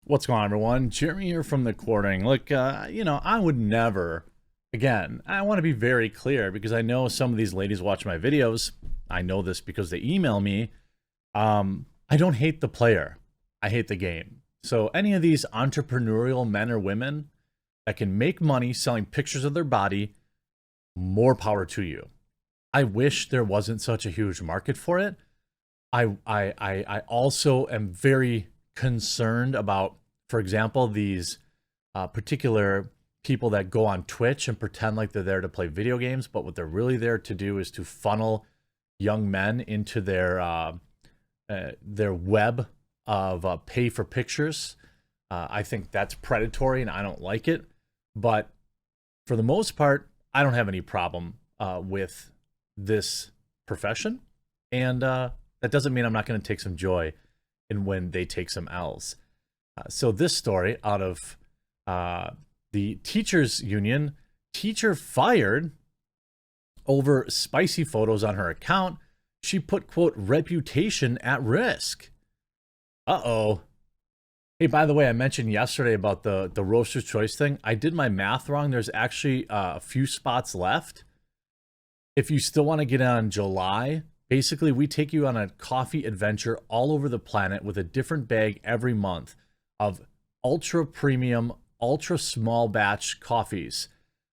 What's going on, everyone? Jeremy here from the Quartering. Look, I would never, again, I want to be very clear because I know some of these ladies watch my videos. I know this because they email me. I don't hate the player. I hate the game. So any of these entrepreneurial men or women that can make money selling pictures of their body, more power to you. I wish there wasn't such a huge market for it. I also am very concerned about, for example, these particular people that go on Twitch and pretend like they're there to play video games, but what they're really there to do is to funnel young men into their web of pay for pictures. I think that's predatory and I don't like it. But for the most part, I don't have any problem with this profession. And that doesn't mean I'm not going to take some joy in when they take some L's. So this story out of the teachers union, teacher fired over spicy photos on her account. She put, quote, reputation at risk. Uh-oh. Hey, by the way, I mentioned yesterday about the roaster's choice thing. I did my math wrong. There's actually a few spots left. If you still want to get on July, basically we take you on a coffee adventure all over the planet with a different bag every month of ultra premium, ultra small batch coffees.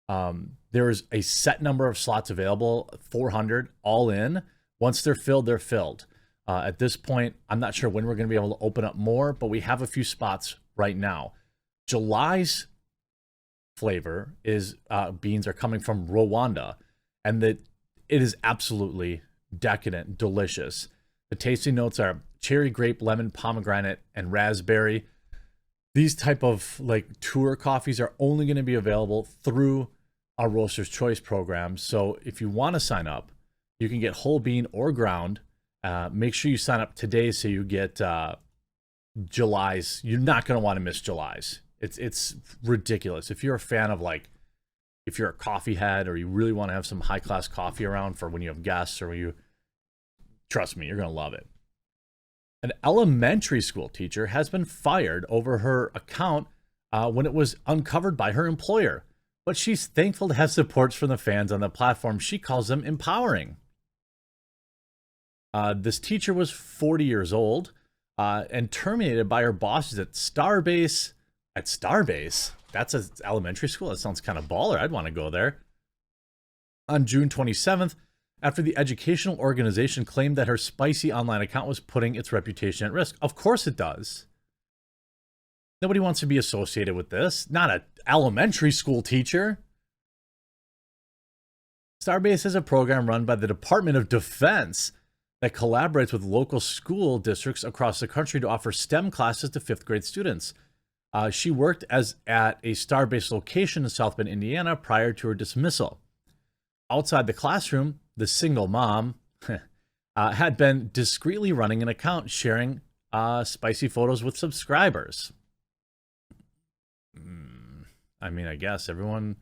There is a set number of slots available, 400 all in. Once they're filled, they're filled. At this point, I'm not sure when we're going to be able to open up more, but we have a few spots right now. July's flavor is beans are coming from Rwanda, and it is absolutely decadent, delicious. The tasting notes are cherry, grape, lemon, pomegranate, and raspberry. These type of like tour coffees are only going to be available through our Roaster's Choice program. So if you want to sign up, you can get whole bean or ground. Make sure you sign up today so you get July's. You're not going to want to miss July's. It's ridiculous. If you're a fan of if you're a coffee head or you really want to have some high class coffee around for when you have guests or when you, trust me, you're going to love it. An elementary school teacher has been fired over her account when it was uncovered by her employer, but she's thankful to have supports from the fans on the platform. She calls them empowering. This teacher was 40 years old and terminated by her bosses at Starbase. At Starbase? That's an elementary school? That sounds kind of baller. I'd want to go there. On June 27th, after the educational organization claimed that her spicy online account was putting its reputation at risk. Of course it does. Nobody wants to be associated with this. Not an elementary school teacher. Starbase is a program run by the Department of Defense that collaborates with local school districts across the country to offer STEM classes to 5th grade students. She worked at a Starbase location in South Bend, Indiana prior to her dismissal. Outside the classroom, the single mom had been discreetly running an account sharing spicy photos with subscribers. I mean, I guess everyone,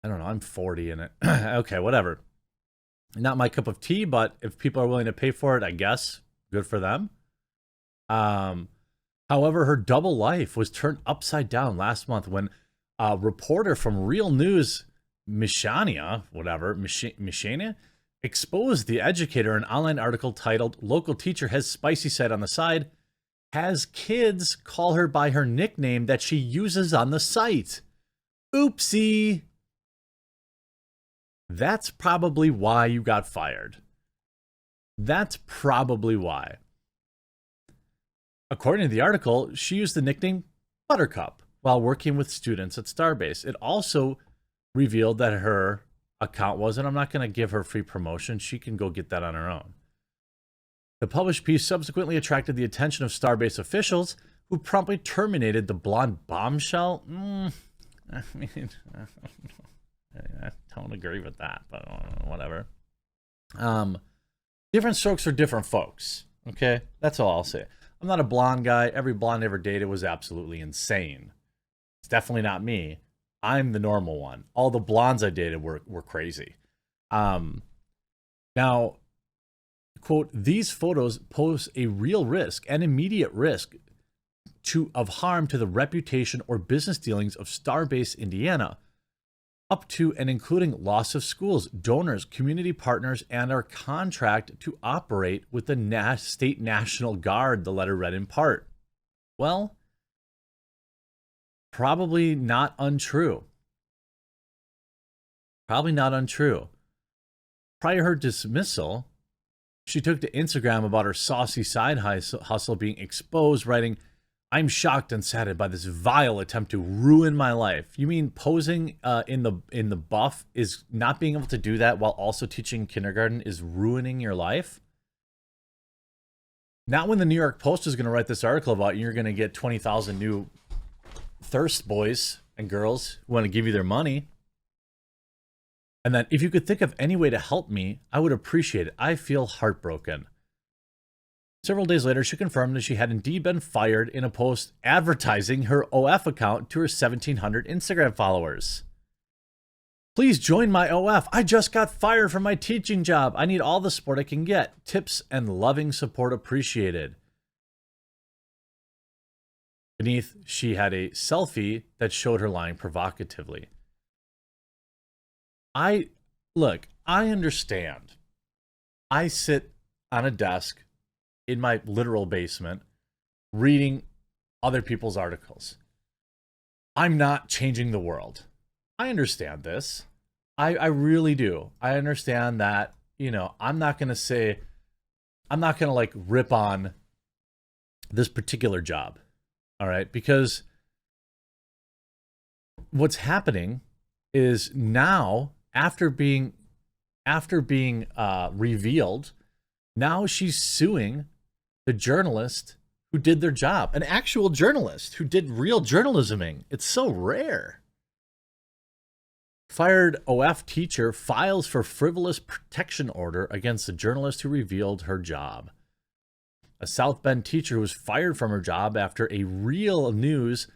I don't know, I'm 40 and okay, whatever. Not my cup of tea, but if people are willing to pay for it, I guess good for them. However, her double life was turned upside down last month when a reporter from Real News Mishania, exposed the educator in an online article titled "Local Teacher Has Spicy Side on the Side, Has Kids Call Her by Her Nickname That She Uses on the Site." Oopsie. That's probably why you got fired. That's probably why. According to the article, she used the nickname Buttercup while working with students at Starbase. It also revealed that her account was, and I'm not going to give her free promotion. She can go get that on her own. The published piece subsequently attracted the attention of Starbase officials who promptly terminated the blonde bombshell. I mean, I don't agree with that, but whatever. Different strokes for different folks. Okay, that's all I'll say. I'm not a blonde guy. Every blonde I ever dated was absolutely insane. It's definitely not me. I'm the normal one. All the blondes I dated were crazy. Now, quote, these photos pose a real risk, an immediate risk of harm to the reputation or business dealings of Starbase Indiana, up to and including loss of schools, donors, community partners, and our contract to operate with the State National Guard, the letter read in part. Well, probably not untrue. Probably not untrue. Prior to her dismissal, she took to Instagram about her saucy side hustle being exposed, writing, "I'm shocked and saddened by this vile attempt to ruin my life." You mean posing in the buff is not being able to do that while also teaching kindergarten is ruining your life? Not when the New York Post is going to write this article about you, you're going to get 20,000 new thirst boys and girls who want to give you their money. And then, if you could think of any way to help me, I would appreciate it. I feel heartbroken. Several days later, she confirmed that she had indeed been fired in a post advertising her OF account to her 1,700 Instagram followers. "Please join my OF. I just got fired from my teaching job. I need all the support I can get. Tips and loving support appreciated." Beneath, she had a selfie that showed her lying provocatively. I understand. I sit on a desk in my literal basement reading other people's articles. I'm not changing the world. I understand this. I really do. I understand that, I'm not going to like rip on this particular job. All right. Because what's happening is now, after being revealed, now she's suing the journalist who did their job, an actual journalist who did real journalisming. It's so rare. Fired OF teacher files for frivolous protection order against the journalist who revealed her job. A South Bend teacher was fired from her job after a Real News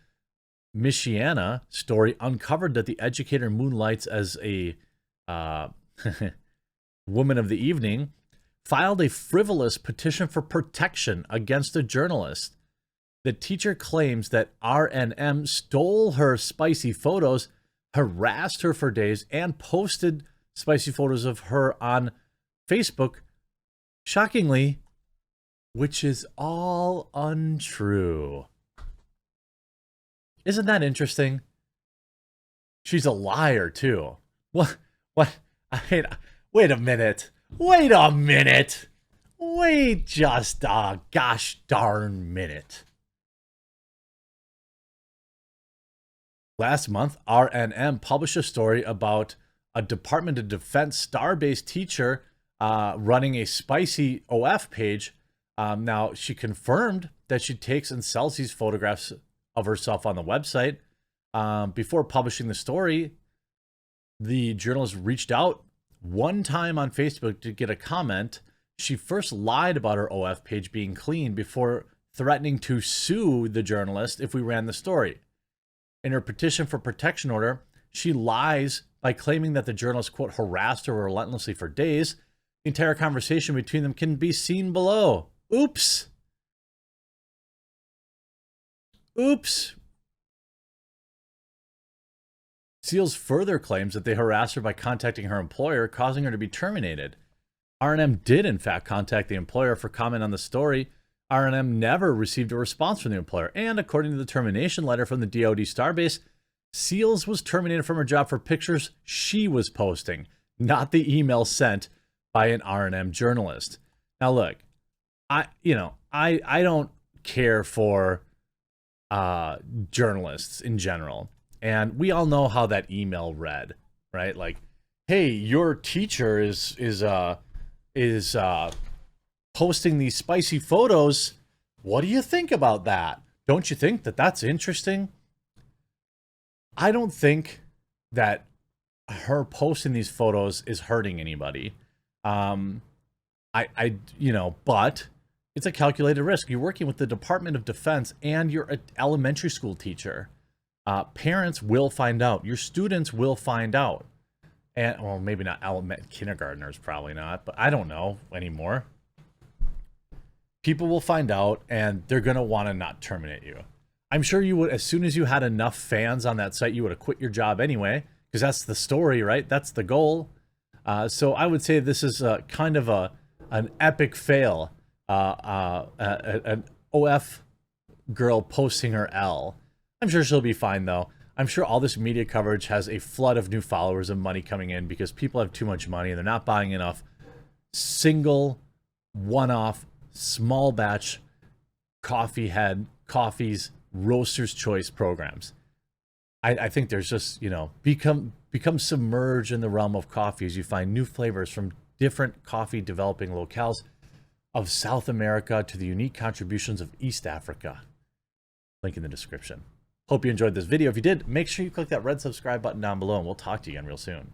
Michiana story uncovered that the educator moonlights as a woman of the evening, filed a frivolous petition for protection against a journalist. The teacher claims that RNM stole her spicy photos, harassed her for days, and posted spicy photos of her on Facebook, shockingly, which is all untrue. Isn't that interesting? She's a liar, too. What? Wait a minute. Wait just a gosh darn minute. Last month, RNM published a story about a Department of Defense Starbase teacher running a spicy OF page. Now, she confirmed that she takes and sells these photographs of herself on the website. Before publishing the story, the journalist reached out one time on Facebook to get a comment. She first lied about her OF page being clean before threatening to sue the journalist if we ran the story. In her petition for protection order, she lies by claiming that the journalist, quote, harassed her relentlessly for days. The entire conversation between them can be seen below. Oops. Seals further claims that they harassed her by contacting her employer, causing her to be terminated. RNM did, in fact, contact the employer for comment on the story. RNM never received a response from the employer, and according to the termination letter from the DoD Starbase, Seals was terminated from her job for pictures she was posting, not the email sent by an RNM journalist. Now, look, I don't care for journalists in general. And we all know how that email read, right? Like, hey, your teacher is posting these spicy photos. What do you think about that? Don't you think that that's interesting? I don't think that her posting these photos is hurting anybody. But it's a calculated risk. You're working with the Department of Defense and you're an elementary school teacher. Parents will find out. Your students will find out. And, well, maybe not kindergartners, probably not, but I don't know anymore. People will find out, and they're going to want to not terminate you. I'm sure you would, as soon as you had enough fans on that site, you would have quit your job anyway, because that's the story, right? That's the goal. So I would say this is kind of an epic fail. An OF girl posting her L. I'm sure she'll be fine though. I'm sure all this media coverage has a flood of new followers and money coming in because people have too much money and they're not buying enough single, one-off, small batch coffees, roaster's choice programs. I think there's just, you know, become submerged in the realm of coffee as you find new flavors from different coffee developing locales of South America to the unique contributions of East Africa. Link in the description. Hope you enjoyed this video. If you did, make sure you click that red subscribe button down below and we'll talk to you again real soon.